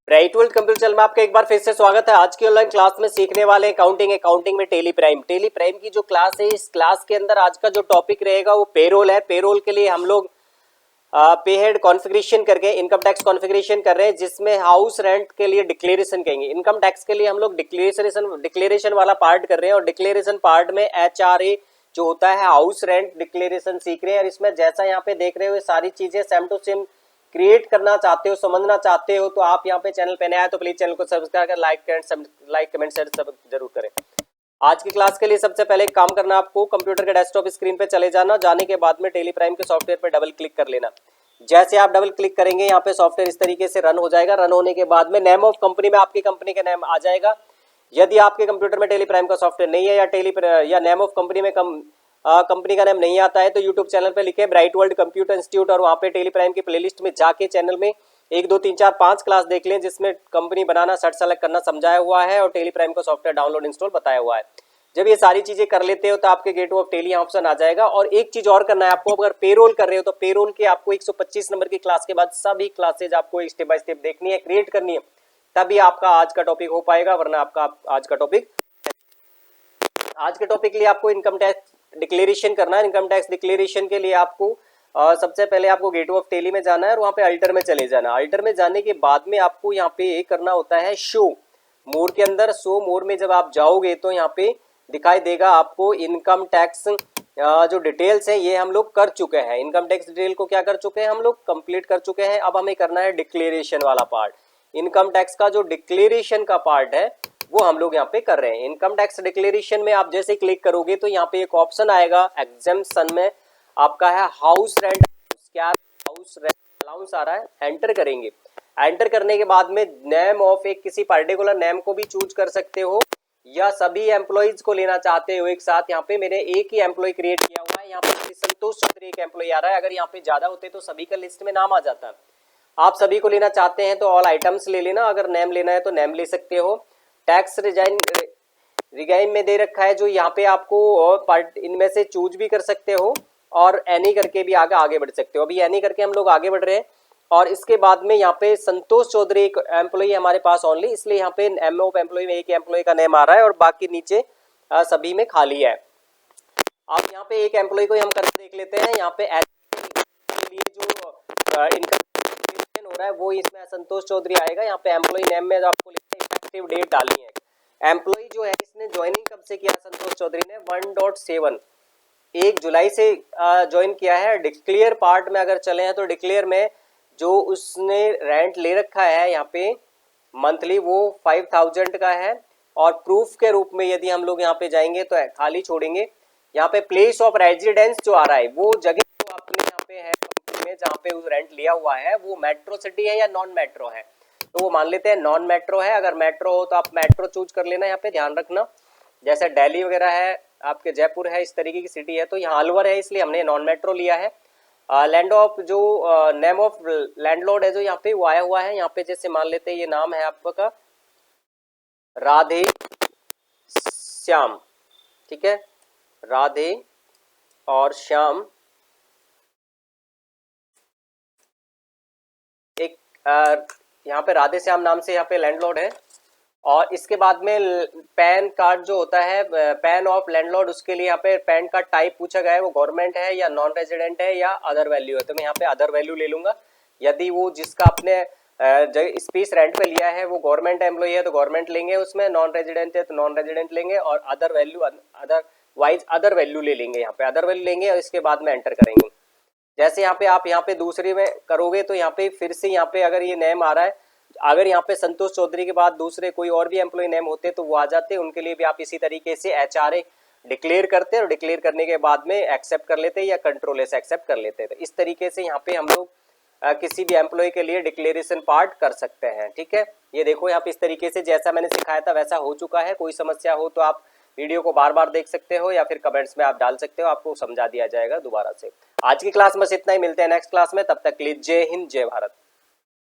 Bright world computer channel में आपका एक बार फिर से स्वागत है। आज की ऑनलाइन क्लास में सीखने वाले हैं अकाउंटिंग में टेली प्राइम की जो क्लास है, इस क्लास के अंदर आज का जो टॉपिक रहेगा वो पेरोल है। पेरोल के लिए हम लोग पे हेड कॉन्फ़िगरेशन करके इनकम टैक्स कॉन्फ़िगरेशन कर रहे हैं, जिसमें हाउस रेंट के लिए डिक्लेरेशन कहेंगे। इनकम टैक्स के लिए हम लोग डिक्लेरेशन वाला पार्ट कर रहे हैं और डिक्लेरेशन पार्ट में HRA जो होता है हाउस रेंट डिक्लेरेशन सीख रहे हैं। और इसमें जैसा यहाँ पे देख रहे हो, ये सारी चीजें सेम टू सेम क्रिएट करना चाहते हो, समझना चाहते हो, तो आप यहाँ पे चैनल पे नया है तो प्लीज चैनल को सब्सक्राइब कर लाइक कमेंट शेयर सब जरूर करें। आज की क्लास के लिए सबसे पहले एक काम करना, आपको कंप्यूटर के डेस्कटॉप स्क्रीन पे चले जाना। जाने के बाद में टेली प्राइम के सॉफ्टवेयर पे डबल क्लिक कर लेना। जैसे आप डबल क्लिक करेंगे यहाँ पे सॉफ्टवेयर इस तरीके से रन हो जाएगा। रन होने के बाद में नेम ऑफ कंपनी में आपकी कंपनी का नेम आ जाएगा। यदि आपके कंप्यूटर में टेली प्राइम का सॉफ्टवेयर नहीं है या नेम ऑफ कंपनी में कंपनी का नेम नहीं आता है, तो यूट्यूब चैनल पे लिखे ब्राइट वर्ल्ड कंप्यूटर इंस्टीट्यूट और वहाँ पे टेली प्राइम की प्लेलिस्ट में जाके चैनल में 1 2 3 4 5 क्लास देख लें, जिसमें कंपनी बनाना, सर्च सेलेक्ट करना समझाया हुआ है और टेली प्राइम का सॉफ्टवेयर डाउनलोड इंस्टॉल बताया हुआ है। जब ये सारी चीजें कर लेते हो तो आपके गेट ऑफ टेली ऑप्शन आ जाएगा। और एक चीज और करना है आपको, अगर पेरोल कर रहे हो तो पेरोल के आपको 125 नंबर की क्लास के बाद सभी क्लासेज आपको स्टेप बाय स्टेप देखनी है, क्रिएट करनी है, तभी आपका आज का टॉपिक हो पाएगा। वरना आपका आज के टॉपिक के लिए आपको इनकम टैक्स डिक्लेरेशन करना है। इनकम टैक्स डिक्लेरेशन के लिए आपको सबसे पहले आपको गेट ऑफ टेली में जाना है और वहाँ पे अल्टर में चले जाना। अल्टर में जाने के बाद में आपको यहाँ पे करना होता है शो मोर के अंदर। शो मोर में जब आप जाओगे तो यहाँ पे दिखाई देगा आपको इनकम टैक्स जो डिटेल्स है, ये हम लोग कर चुके हैं। इनकम टैक्स डिटेल को क्या कर चुके हैं, हम लोग कंप्लीट कर चुके हैं। अब हमें करना है डिक्लेरेशन वाला पार्ट। इनकम टैक्स का जो डिक्लेरेशन का पार्ट है वो हम लोग यहाँ पे कर रहे हैं। इनकम टैक्स डिक्लेरेशन में आप जैसे क्लिक करोगे तो यहाँ पे एक ऑप्शन आएगा एग्जेम्पशन में, आपका है हाउस रेंट। क्या हाउस रेंट अलाउंस आ रहा है, एंटर करेंगे। एंटर करने के बाद में नेम ऑफ एक किसी पर्टिकुलर नेम को भी चूज कर सकते हो या सभी एम्प्लॉइज को लेना चाहते हो एक साथ। यहाँ पे मैंने एक ही एम्प्लॉय क्रिएट किया हुआ है, यहाँ पे संतोष चौधरी एक एम्प्लॉय आ रहा है। अगर यहाँ पे ज्यादा होते तो सभी का लिस्ट में नाम आ जाता। आप सभी को लेना चाहते हैं तो ऑल आइटम्स ले लेना, अगर नेम लेना है तो नेम ले सकते हो। टैक्स रिगाइन में दे रखा है जो यहाँ पे आपको पार्ट इनमें से चूज भी कर सकते हो और एनी करके भी आगे बढ़ सकते हो। अभी एनी करके हम लोग आगे बढ़ रहे हैं। और इसके बाद में यहाँ पे संतोष चौधरी एक एम्प्लॉय हमारे पास ओनली, इसलिए यहाँ पे एम ऑफ एम्प्लॉय में एक एम्प्लॉय का नेम आ रहा है और बाकी नीचे सभी में खाली है। अब यहाँ पे एक एम्प्लॉय को हम करके देख लेते हैं। यहाँ पे के लिए जो इनकम हो रहा है वो इसमें संतोष चौधरी आएगा। यहाँ पे एम्प्लॉय नेम में जो आपको लिखना है इफेक्टिव डेट डालनी है। एम्प्लॉय जो है इसने ज्वाइनिंग कब से किया, संतोष चौधरी ने 1.7 1 जुलाई से ज्वाइन किया है। डिक्लेयर पार्ट में अगर चले हैं तो डिक्लेयर में जो उसने रेंट ले रखा है यहाँ पे मंथली वो 5000 का है। और प्रूफ के रूप में यदि हम लोग यहाँ पे जाएंगे तो खाली छोड़ेंगे। यहाँ पे प्लेस ऑफ रेजिडेंस जो आ रहा है वो जगह जो अपने यहाँ पे है कंपनी में जहाँ पे उस रेंट लिया हुआ है वो मेट्रो सिटी है या नॉन मेट्रो है, तो वो मान लेते हैं नॉन मेट्रो है। अगर मेट्रो हो तो आप मेट्रो चूज कर लेना। यहाँ पे ध्यान रखना, जैसे दिल्ली वगैरह है, आपके जयपुर है, इस तरीके की सिटी है, तो यहाँ अलवर है इसलिए हमने नॉन मेट्रो लिया है। लैंड ऑफ जो नेम ऑफ लैंडलॉर्ड है जो यहाँ पे वो आया हुआ है। यहाँ पे जैसे मान लेते हैं ये नाम है आपका राधे श्याम, ठीक है, राधे और श्याम। एक यहाँ पे राधे श्याम नाम से यहाँ पे लैंडलॉर्ड है। और इसके बाद में पैन कार्ड जो होता है, पैन ऑफ लैंडलॉर्ड, उसके लिए यहाँ पे पैन कार्ड टाइप पूछा गया है, वो गवर्नमेंट है या नॉन रेजिडेंट है या अदर वैल्यू है, तो मैं यहाँ पे अदर वैल्यू ले लूंगा। यदि वो जिसका अपने स्पेस रेंट पे लिया है वो गवर्नमेंट एम्प्लॉय है तो गवर्नमेंट लेंगे, उसमें नॉन रेजिडेंट है तो नॉन रेजिडेंट लेंगे, और अदर वैल्यू ले लेंगे। यहाँ पे अदर वैल्यू लेंगे और इसके बाद में एंटर करेंगे। जैसे यहाँ पे आप यहाँ पे दूसरे में करोगे तो यहाँ पे फिर से यहाँ पे अगर ये नेम आ रहा है, अगर यहाँ पे संतोष चौधरी के बाद दूसरे कोई और भी एम्प्लॉय नेम होते तो वो आ जाते, उनके लिए भी आप इसी तरीके से HRA डिक्लेयर करते और डिक्लेयर करने के बाद में एक्सेप्ट कर लेते या कंट्रोल से एक्सेप्ट कर लेते। तो इस तरीके से यहाँ पे हम लोग किसी भी एम्प्लॉय के लिए डिक्लेरेशन पार्ट कर सकते हैं, ठीक है। ये देखो यहाँ पे इस तरीके से जैसा मैंने सिखाया था वैसा हो चुका है। कोई समस्या हो तो आप वीडियो को बार बार देख सकते हो या फिर कमेंट्स में आप डाल सकते हो, आपको समझा दिया जाएगा दोबारा से। आज की क्लास में बस इतना ही, मिलते हैं नेक्स्ट क्लास में, तब तक के लिए जय हिंद जय भारत।